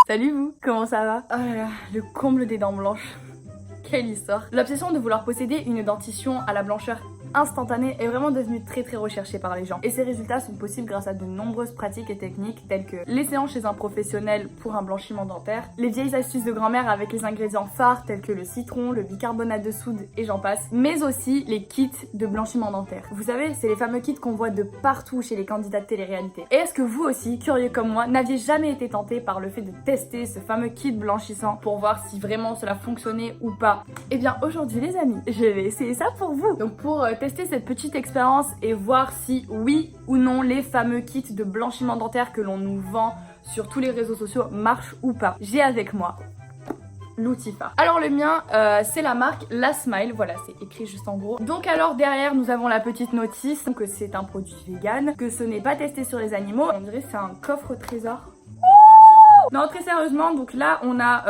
Salut vous, comment ça va? Oh là là, le comble des dents blanches. Quelle histoire. L'obsession de vouloir posséder une dentition à la blancheur instantanée est vraiment devenue très recherchée par les gens. Et ces résultats sont possibles grâce à de nombreuses pratiques et techniques telles que les séances chez un professionnel pour un blanchiment dentaire, les vieilles astuces de grand-mère avec les ingrédients phares tels que le citron, le bicarbonate de soude et j'en passe, mais aussi les kits de blanchiment dentaire. Vous savez, c'est les fameux kits qu'on voit de partout chez les candidats de télé-réalité. Et est-ce que vous aussi, curieux comme moi, n'aviez jamais été tenté par le fait de tester ce fameux kit blanchissant pour voir si vraiment cela fonctionnait ou pas? Eh bien aujourd'hui les amis, je vais essayer ça pour vous. Donc pour tester cette petite expérience et voir si oui ou non les fameux kits de blanchiment dentaire que l'on nous vend sur tous les réseaux sociaux marchent ou pas, j'ai avec moi l'outil phare. Alors le mien c'est la marque La Smile, voilà c'est écrit juste en gros. Donc alors derrière nous avons la petite notice que c'est un produit vegan, que ce n'est pas testé sur les animaux. On dirait que c'est un coffre au trésor. Non, très sérieusement, donc là on a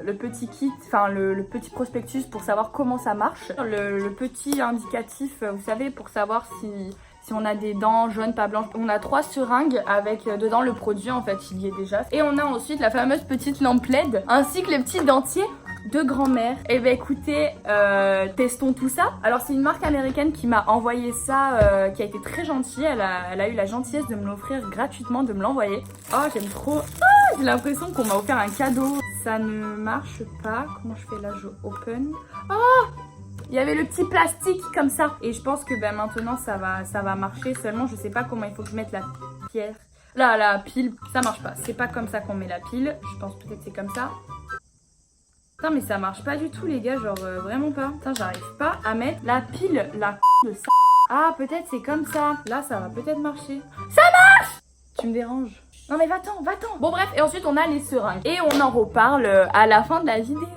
le petit kit, enfin le petit prospectus pour savoir comment ça marche, le petit indicatif, vous savez, pour savoir si on a des dents jaunes, pas blanches. On a 3 seringues avec dedans le produit, en fait il y est déjà. Et on a ensuite la fameuse petite lampe LED ainsi que le petit dentier de grand-mère. Et bah écoutez, testons tout ça. Alors c'est une marque américaine qui m'a envoyé ça, qui a été très gentille. Elle a eu la gentillesse de me l'offrir gratuitement, de me l'envoyer. Oh j'aime trop. Oh, j'ai l'impression qu'on m'a offert un cadeau. Ça ne marche pas. Comment je fais là? Je open. Oh, il y avait le petit plastique comme ça. Et je pense que maintenant ça va marcher. Seulement je sais pas comment il faut que je mette la pierre. Là, la pile, ça marche pas. C'est pas comme ça qu'on met la pile. Je pense peut-être c'est comme ça. Putain mais ça marche pas du tout les gars, genre vraiment pas. Putain j'arrive pas à mettre la pile, la de ça. Ah peut-être c'est comme ça. Là ça va peut-être marcher. Ça marche! Tu me déranges. Non mais va-t'en, va-t'en. Bon bref, et ensuite on a les seringues. Et on en reparle à la fin de la vidéo.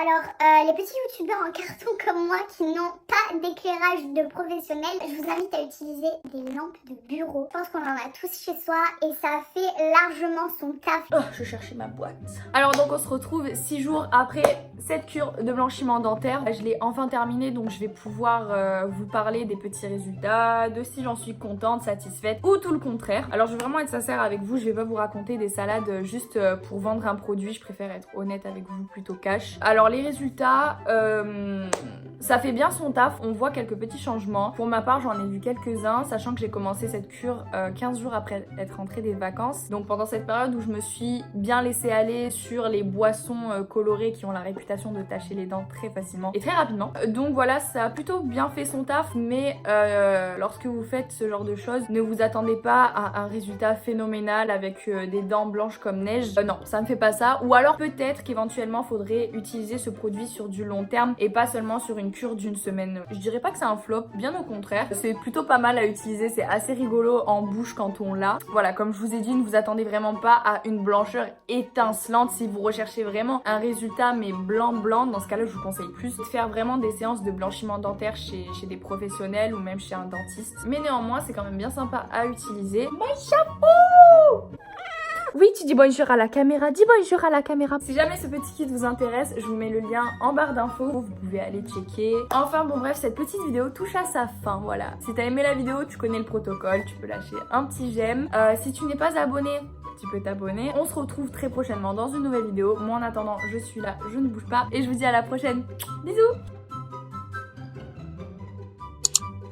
Alors, les petits youtubeurs en carton comme moi qui n'ont pas d'éclairage de professionnel, je vous invite à utiliser des lampes de bureau. Je pense qu'on en a tous chez soi et ça fait largement son taf. Oh, je cherchais ma boîte. Alors donc on se retrouve 6 jours après cette cure de blanchiment dentaire. Je l'ai enfin terminée, donc je vais pouvoir vous parler des petits résultats, de si j'en suis contente, satisfaite ou tout le contraire. Alors je vais vraiment être sincère avec vous, je vais pas vous raconter des salades juste pour vendre un produit. Je préfère être honnête avec vous plutôt cash. Alors les résultats, ça fait bien son taf, on voit quelques petits changements. Pour ma part j'en ai vu quelques-uns, sachant que j'ai commencé cette cure 15 jours après être rentrée des vacances. Donc pendant cette période où je me suis bien laissée aller sur les boissons colorées qui ont la réputation de tacher les dents très facilement et très rapidement. Donc voilà, ça a plutôt bien fait son taf, mais lorsque vous faites ce genre de choses, ne vous attendez pas à un résultat phénoménal avec des dents blanches comme neige. Non, ça ne fait pas ça. Ou alors peut-être qu'éventuellement faudrait utiliser ce produit sur du long terme et pas seulement sur une cure d'une semaine. Je dirais pas que c'est un flop, bien au contraire. C'est plutôt pas mal à utiliser, c'est assez rigolo en bouche quand on l'a. Voilà, comme je vous ai dit, ne vous attendez vraiment pas à une blancheur étincelante si vous recherchez vraiment un résultat mais blanc. Dans ce cas-là, je vous conseille plus de faire vraiment des séances de blanchiment dentaire chez des professionnels ou même chez un dentiste. Mais néanmoins, c'est quand même bien sympa à utiliser. Mon chapeau! Oui, tu dis bonjour à la caméra, dis bonjour à la caméra. Si jamais ce petit kit vous intéresse, je vous mets le lien en barre d'infos, vous pouvez aller checker. Enfin bon bref, cette petite vidéo touche à sa fin, voilà. Si t'as aimé la vidéo, tu connais le protocole, tu peux lâcher un petit j'aime. Si tu n'es pas abonné, tu peux t'abonner. On se retrouve très prochainement dans une nouvelle vidéo. Moi en attendant, je suis là, je ne bouge pas et je vous dis à la prochaine. Bisous!